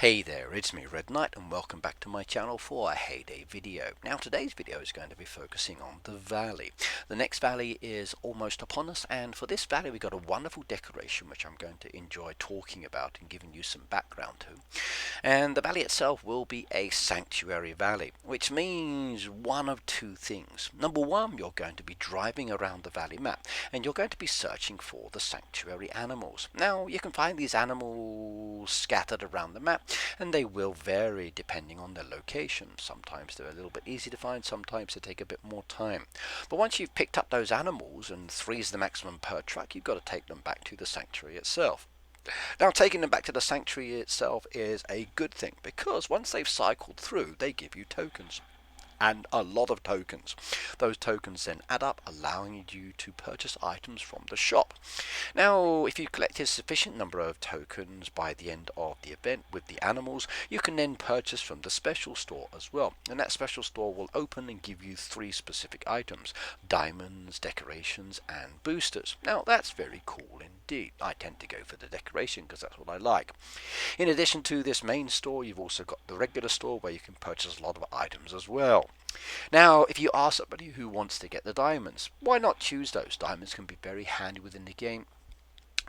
Hey there, it's me Red Knight and welcome back to my channel for a heyday video. Now today's video is going to be focusing on the valley. The next valley is almost upon us, and for this valley we got a wonderful decoration which I'm going to enjoy talking about and giving you some background to. And the valley itself will be a sanctuary valley, which means one of two things. Number one, you're going to be driving around the valley map and you're going to be searching for the sanctuary animals. Now you can find these animals scattered around the map, and they will vary depending on their location. Sometimes they're a little bit easy to find, sometimes they take a bit more time. But once you've picked up those animals, and 3 is the maximum per truck, you've got to take them back to the sanctuary itself. Now, taking them back to the sanctuary itself is a good thing, because once they've cycled through, they give you tokens. And a lot of tokens. Those tokens then add up, allowing you to purchase items from the shop. Now, if you collected a sufficient number of tokens by the end of the event with the animals, you can then purchase from the special store as well. And that special store will open and give you 3 specific items: diamonds, decorations, and boosters. Now, that's very cool indeed. I tend to go for the decoration because that's what I like. In addition to this main store, you've also got the regular store where you can purchase a lot of items as well. Now, if you are somebody who wants to get the diamonds, why not choose those? Diamonds can be very handy within the game.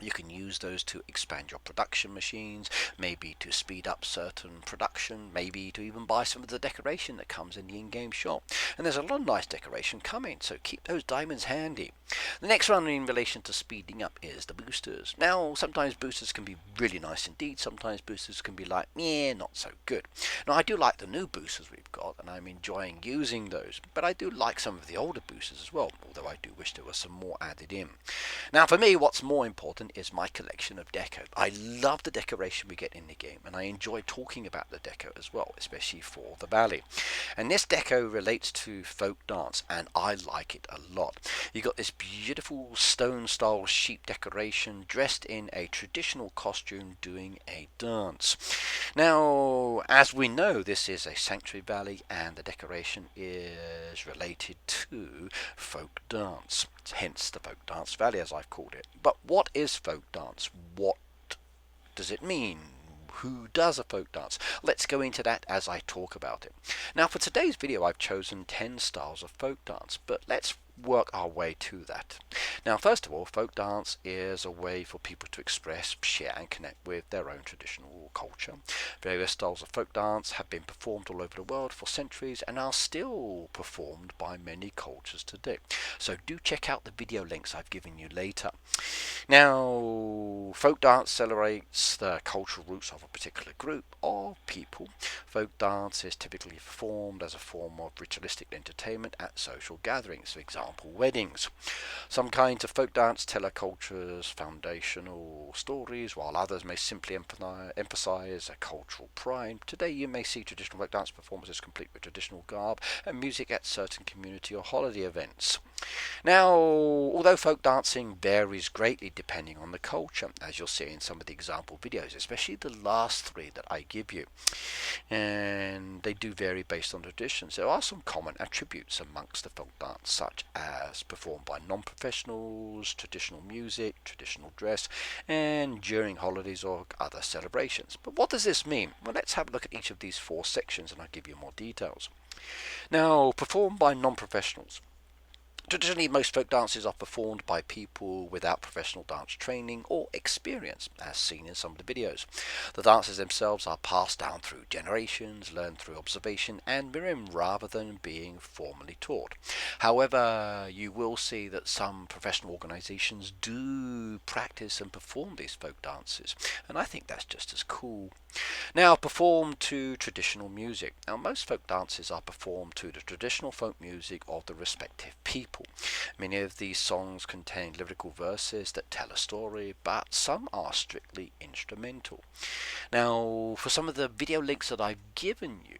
You can use those to expand your production machines, maybe to speed up certain production, maybe to even buy some of the decoration that comes in the in-game shop. And there's a lot of nice decoration coming, so keep those diamonds handy. The next one in relation to speeding up is the boosters. Now, sometimes boosters can be really nice indeed, sometimes boosters can be like, not so good. Now, I do like the new boosters we've got, and I'm enjoying using those, but I do like some of the older boosters as well, although I do wish there was some more added in. Now, for me, what's more important is my collection of deco. I love the decoration we get in the game, and I enjoy talking about the deco as well, especially for the valley. And this deco relates to folk dance, and I like it a lot. You got this beautiful stone style sheep decoration dressed in a traditional costume doing a dance. Now, as we know, this is a sanctuary valley and the decoration is related to folk dance, hence the folk dance valley as I've called it. But what is folk dance? What does it mean? Who does a folk dance? Let's go into that as I talk about it. Now, for today's video I've chosen 10 styles of folk dance, but let's work our way to that. Now, first of all, folk dance is a way for people to express, share and connect with their own traditional culture. Various styles of folk dance have been performed all over the world for centuries and are still performed by many cultures today. So do check out the video links I've given you later. Now, folk dance celebrates the cultural roots of a particular group of people. Folk dance is typically performed as a form of ritualistic entertainment at social gatherings, for example, weddings. Some kinds of folk dance tell a culture's foundational stories, while others may simply emphasize a cultural pride. Today you may see traditional folk dance performances complete with traditional garb and music at certain community or holiday events. Now, although folk dancing varies greatly depending on the culture, as you'll see in some of the example videos, especially the last 3 that I give you, and they do vary based on traditions, there are some common attributes amongst the folk dance, such as performed by non-professionals, traditional music, traditional dress, and during holidays or other celebrations. But what does this mean? Well, let's have a look at each of these 4 sections and I'll give you more details. Now, performed by non-professionals. Traditionally, most folk dances are performed by people without professional dance training or experience, as seen in some of the videos. The dances themselves are passed down through generations, learned through observation and mirroring rather than being formally taught. However, you will see that some professional organisations do practice and perform these folk dances, and I think that's just as cool. Now, performed to traditional music. Now, most folk dances are performed to the traditional folk music of the respective people. Many of these songs contain lyrical verses that tell a story, but some are strictly instrumental. Now, for some of the video links that I've given you,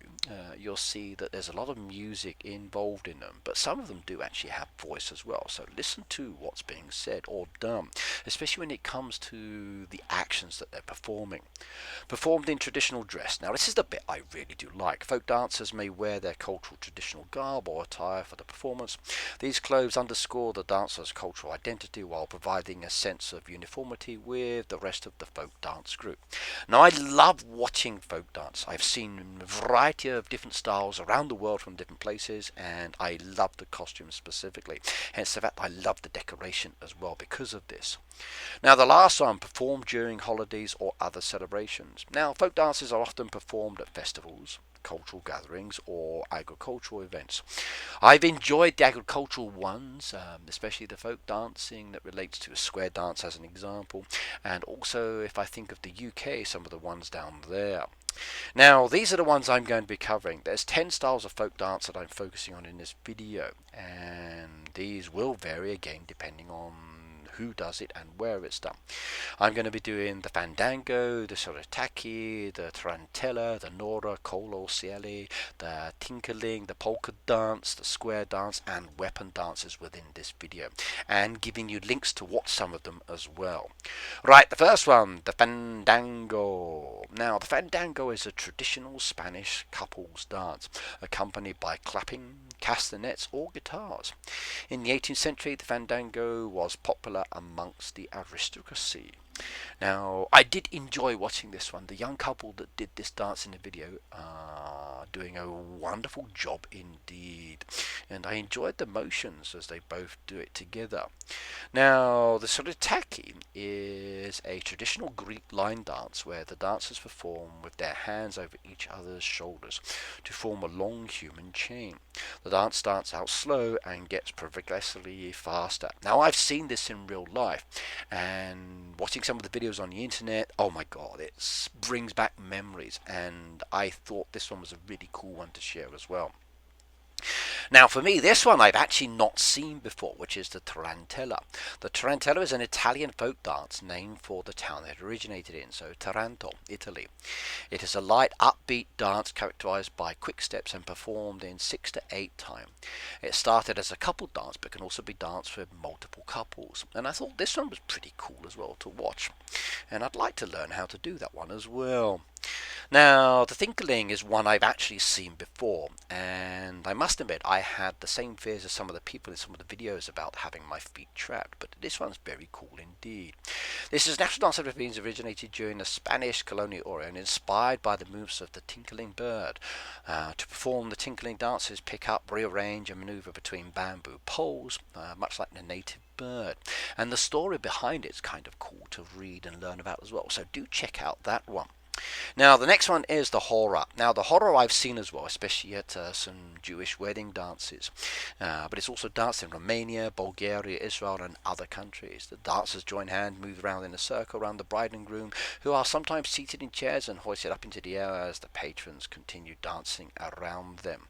you'll see that there's a lot of music involved in them, but some of them do actually have voice as well. So listen to what's being said or done, especially when it comes to the actions that they're performing. Performed in traditional dress. Now this is the bit I really do like. Folk dancers may wear their cultural traditional garb or attire for the performance. These clothes underscore the dancer's cultural identity while providing a sense of uniformity with the rest of the folk dance group. Now I love watching folk dance. I've seen a variety of different styles around the world from different places, and I love the costumes specifically. Hence the fact I love the decoration as well because of this. Now the last one, performed during holidays or other celebrations. Now folk dances are often performed at festivals, cultural gatherings or agricultural events. I've enjoyed the agricultural ones, especially the folk dancing that relates to a square dance as an example, and also if I think of the UK, some of the ones down there. Now these are the ones I'm going to be covering. There's 10 styles of folk dance that I'm focusing on in this video, and these will vary again depending on who does it and where it's done. I'm going to be doing the Fandango, the Sirtaki, the Tarantella, the Hora, Kolo, Ceili, the Tinkling, the Polka Dance, the Square Dance, and Weapon dances within this video, and giving you links to watch some of them as well. Right, the first one, the Fandango. Now, the Fandango is a traditional Spanish couples dance, accompanied by clapping, castanets, or guitars. In the 18th century, the Fandango was popular amongst the aristocracy. Now, I did enjoy watching this one. The young couple that did this dance in the video are doing a wonderful job indeed. And I enjoyed the motions as they both do it together. Now, the Sirtaki is a traditional Greek line dance where the dancers perform with their hands over each other's shoulders to form a long human chain. The dance starts out slow and gets progressively faster. Now, I've seen this in real life, and watching some of the videos on the internet, oh my god, it brings back memories, and I thought this one was a really cool one to share as well. Now for me, this one I've actually not seen before, which is the Tarantella. The Tarantella is an Italian folk dance named for the town it originated in, so Taranto, Italy. It is a light, upbeat dance characterized by quick steps and performed in 6 to 8 time. It started as a couple dance but can also be danced with multiple couples, and I thought this one was pretty cool as well to watch, and I'd like to learn how to do that one as well. Now, the Tinkling is one I've actually seen before, and I must admit I had the same fears as some of the people in some of the videos about having my feet trapped, but this one's very cool indeed. This is national dance of the Philippines, originated during the Spanish colonial era and inspired by the moves of the tinkling bird. To perform the tinkling dances, pick up, rearrange and maneuver between bamboo poles, much like the native bird. And the story behind it's kind of cool to read and learn about as well, so do check out that one. Now the next one is the Hora. Now the Hora I've seen as well, especially at some Jewish wedding dances, but it's also danced in Romania, Bulgaria, Israel and other countries. The dancers join hands, move around in a circle around the bride and groom, who are sometimes seated in chairs and hoisted up into the air as the patrons continue dancing around them.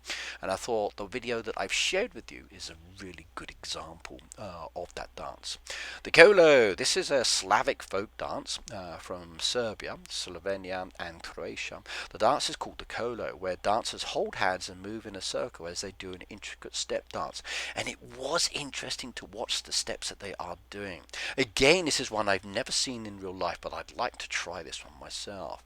And I thought the video that I've shared with you is a really good example of that dance. The Kolo, this is a Slavic folk dance from Serbia, Slovenia and Croatia. The dance is called the Kolo, where dancers hold hands and move in a circle as they do an intricate step dance. And it was interesting to watch the steps that they are doing. Again, this is one I've never seen in real life, but I'd like to try this one myself.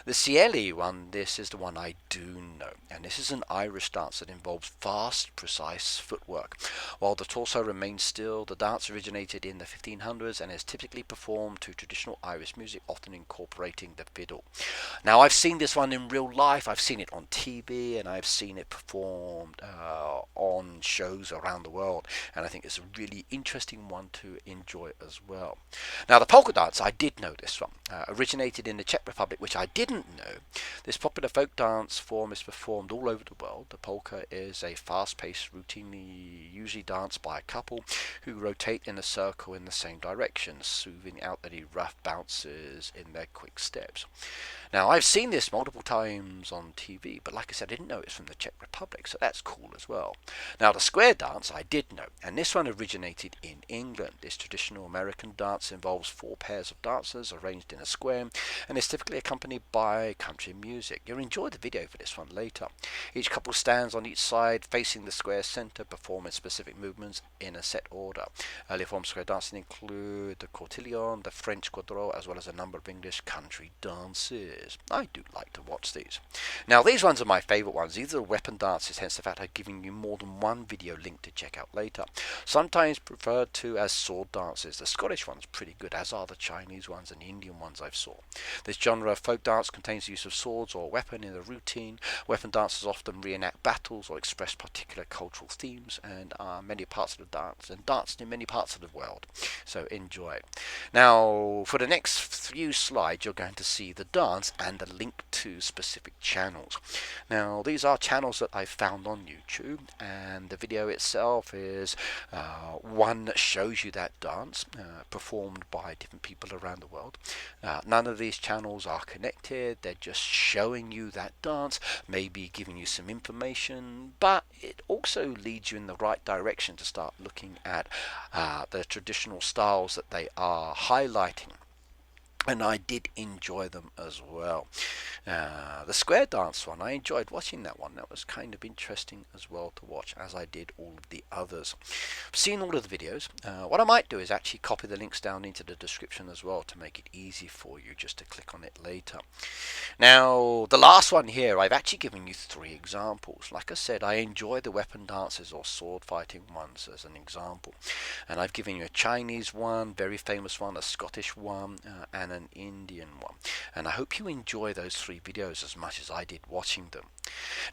The Ceili one, this is the one I do know, and this is an Irish dance that involves fast, precise footwork. While the torso remains still, the dance originated in the 1500s and is typically performed to traditional Irish music, often incorporating the fiddle. Now, I've seen this one in real life, I've seen it on TV, and I've seen it performed on shows around the world, and I think it's a really interesting one to enjoy as well. Now, the polka dance, I did know this one, originated in the Czech Republic, which I didn't know. This popular folk dance form is performed all over the world. The polka is a fast-paced, routinely usually danced by a couple who rotate in a circle in the same direction, smoothing out any rough bounces in their quick steps. Now, I've seen this multiple times on TV, but like I said, I didn't know it's from the Czech Republic, so that's cool as well. Now, the square dance, I did know, and this one originated in England. This traditional American dance involves 4 pairs of dancers arranged in a square, and is typically accompanied accompanied by country music. You'll enjoy the video for this one later. Each couple stands on each side facing the square center, performing specific movements in a set order. Early form square dancing include the cotillon, the French quadrille, as well as a number of English country dances. I do like to watch these. Now these ones are my favorite ones. These are weapon dances, hence the fact I'm giving you more than one video link to check out later. Sometimes referred to as sword dances. The Scottish one's pretty good, as are the Chinese ones and the Indian ones I've saw. This genre of folk dance contains the use of swords or weapon in a routine. Weapon dances often reenact battles or express particular cultural themes and are many parts of the dance and danced in many parts of the world. So enjoy. Now for the next few slides you're going to see the dance and a link to specific channels. Now these are channels that I found on YouTube, and the video itself is one that shows you that dance performed by different people around the world. None of these channels are connected, they're just showing you that dance, maybe giving you some information, but it also leads you in the right direction to start looking at the traditional styles that they are highlighting. And I did enjoy them as well. The square dance one, I enjoyed watching that one. That was kind of interesting as well to watch, as I did all of the others. I've seen all of the videos. What I might do is actually copy the links down into the description as well to make it easy for you just to click on it later. Now, the last one here, I've actually given you 3 examples. Like I said, I enjoy the weapon dances or sword fighting ones as an example. And I've given you a Chinese one, very famous one, a Scottish one, and an Indian one. And I hope you enjoy those 3 videos as much as I did watching them.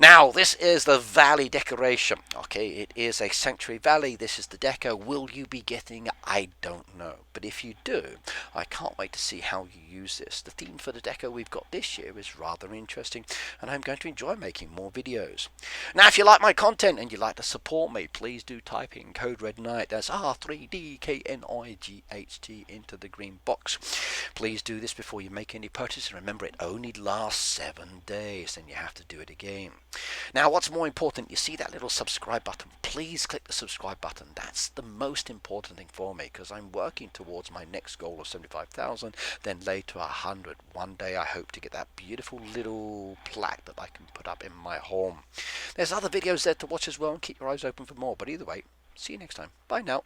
Now this is the valley decoration. Okay, it is a sanctuary valley. This is the deco. Will you be getting it? I don't know, but if you do, I can't wait to see how you use this. The theme for the deco we've got this year is rather interesting, and I'm going to enjoy making more videos. Now if you like my content and you'd like to support me, please do type in code Red Knight, that's R3DKNIGHT, into the green box. Please do this before you make any purchase, and remember, it only lasts 7 days, then you have to do it again. Now what's more important, you see that little subscribe button, please click the subscribe button. That's the most important thing for me, because I'm working towards my next goal of 75,000, then later 100. One day I hope to get that beautiful little plaque that I can put up in my home. There's other videos there to watch as well, and keep your eyes open for more, but either way, see you next time. Bye now.